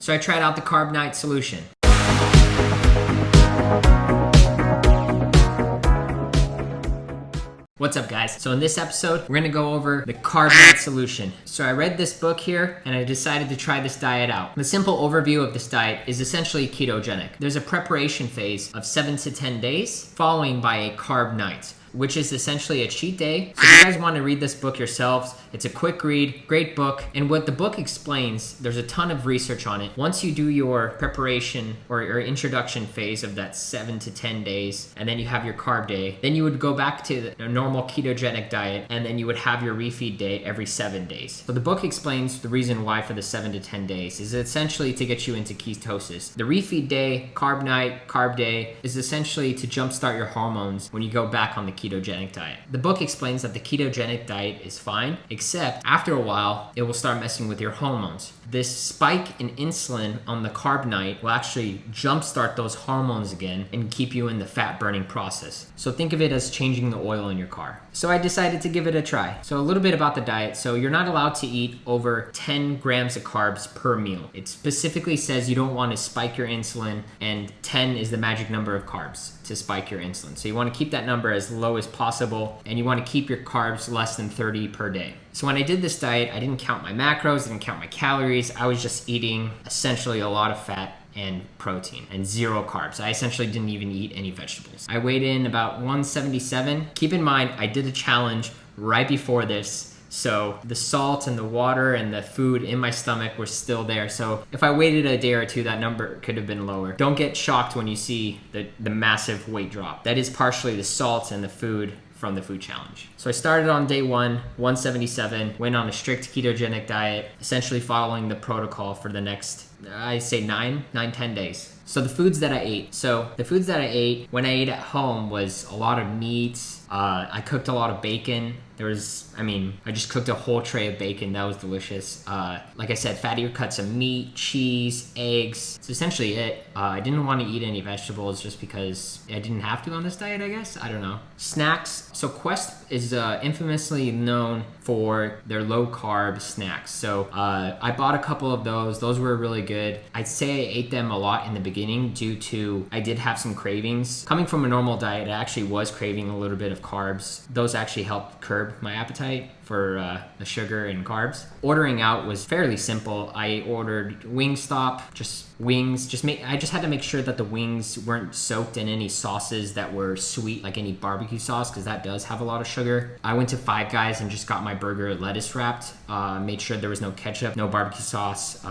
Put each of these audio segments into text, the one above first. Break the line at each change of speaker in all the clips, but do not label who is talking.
So I tried out the Carb Nite solution. What's up, guys? So in this episode, we're gonna go over the Carb Nite solution. So I read this book here and I decided to try this diet out. The simple overview of this diet is essentially ketogenic. There's a preparation phase of 7 to 10 days, following by a Carb Nite, which is essentially a cheat day. So if you guys want to read this book yourselves, it's a quick read, great book. And what the book explains, there's a ton of research on it. Once you do your preparation or your introduction phase of that 7 to 10 days, and then you have your carb day, then you would go back to a normal ketogenic diet, and then you would have your refeed day every 7 days. So the book explains the reason why for the 7 to 10 days is essentially to get you into ketosis. The refeed day, Carb Nite, carb day is essentially to jumpstart your hormones when you go back on the ketogenic diet. The book explains that the ketogenic diet is fine, except after a while, it will start messing with your hormones. This spike in insulin on the Carb Nite will actually jumpstart those hormones again and keep you in the fat burning process. So think of it as changing the oil in your car. So I decided to give it a try. So a little bit about the diet. So you're not allowed to eat over 10 grams of carbs per meal. It specifically says you don't want to spike your insulin, and 10 is the magic number of carbs to spike your insulin. So you want to keep that number as low as possible, and you want to keep your carbs less than 30 per day. So when I did this diet, I didn't count my macros, didn't count my calories. I was just eating essentially a lot of fat and protein and zero carbs. I essentially didn't even eat any vegetables. I weighed in about 177. Keep in mind, I did a challenge right before this, so the salt and the water and the food in my stomach were still there. So if I waited a day or two, that number could have been lower. Don't get shocked when you see the massive weight drop. That is partially the salt and the food from the food challenge. So I started on day 177, went on a strict ketogenic diet, essentially following the protocol for the next, I say 10 days. So the foods that I ate. So the foods that I ate when I ate at home was a lot of meats. I cooked a lot of bacon. I just cooked a whole tray of bacon. That was delicious. Like I said, fattier cuts of meat, cheese, eggs. That's essentially it. I didn't want to eat any vegetables just because I didn't have to on this diet, I guess. I don't know. Snacks. So Quest is infamously known for their low carb snacks. So I bought a couple of those. Those were really good. I'd say I ate them a lot in the beginning due to I did have some cravings. Coming from a normal diet, I actually was craving a little bit of carbs. Those actually helped curb my appetite for the sugar and carbs. Ordering out was fairly simple. I ordered Wingstop, just wings. I just had to make sure that the wings weren't soaked in any sauces that were sweet, like any barbecue sauce, because that does have a lot of sugar. I went to Five Guys and just got my burger lettuce wrapped. Made sure there was no ketchup, no barbecue sauce.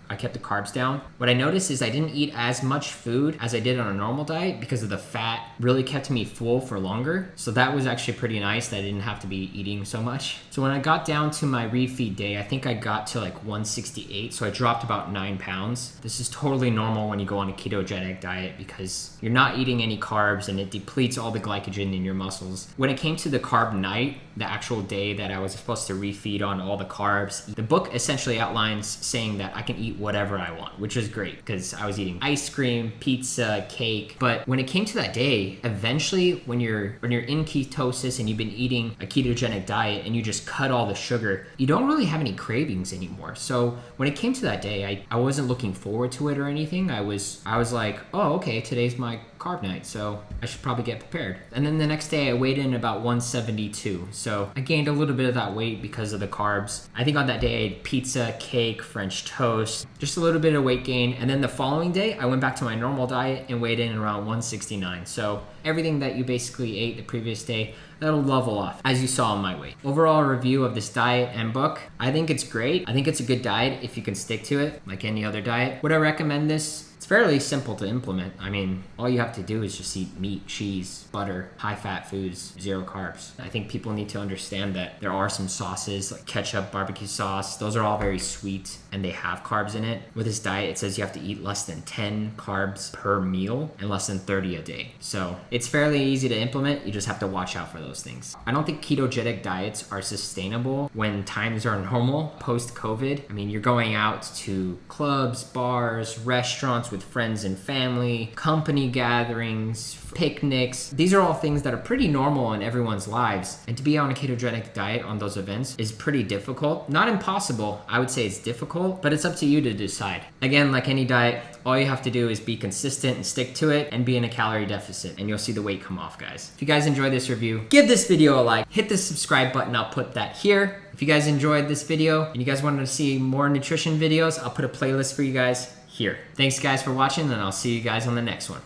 I kept the carbs down. What I noticed is I didn't eat as much food as I did on a normal diet because of the fat really kept me full for longer. So that was actually pretty nice that I didn't have to be eating so much. So when I got down to my refeed day, I think I got to like 168. So I dropped about 9 pounds. This is totally normal when you go on a ketogenic diet because you're not eating any carbs and it depletes all the glycogen in your muscles. When it came to the Carb Nite, the actual day that I was supposed to refeed on all the carbs, the book essentially outlines saying that I can eat whatever I want, which is great because I was eating ice cream, pizza, cake. But when it came to that day, eventually when you're in ketosis and you've been eating a ketogenic diet and you just cut all the sugar, you don't really have any cravings anymore. So when it came to that day, I wasn't looking forward to it or anything. I was like, oh, okay, today's my Carb Nite, so I should probably get prepared. And then the next day I weighed in about 172. So I gained a little bit of that weight because of the carbs. I think on that day I ate pizza, cake, French toast, just a little bit of weight gain. And then the following day I went back to my normal diet and weighed in around 169. So everything that you basically ate the previous day, that'll level off as you saw in my weight. Overall review of this diet and book, I think it's great. I think it's a good diet if you can stick to it like any other diet. Would I recommend this? It's fairly simple to implement. I mean, all you have to do is just eat meat, cheese, butter, high-fat foods, zero carbs. I think people need to understand that there are some sauces like ketchup, barbecue sauce. Those are all very sweet and they have carbs in it. With this diet, it says you have to eat less than 10 carbs per meal and less than 30 a day. So it's fairly easy to implement. You just have to watch out for that. of those things. I don't think ketogenic diets are sustainable when times are normal post-COVID. I mean, you're going out to clubs, bars, restaurants with friends and family, company gatherings, picnics. These are all things that are pretty normal in everyone's lives. And to be on a ketogenic diet on those events is pretty difficult. Not impossible. I would say it's difficult, but it's up to you to decide. Again, like any diet, all you have to do is be consistent and stick to it and be in a calorie deficit, and you'll see the weight come off, guys. If you guys enjoyed this review, give this video a like, hit the subscribe button, I'll put that here. If you guys enjoyed this video and you guys wanted to see more nutrition videos, I'll put a playlist for you guys here. Thanks guys for watching, and I'll see you guys on the next one.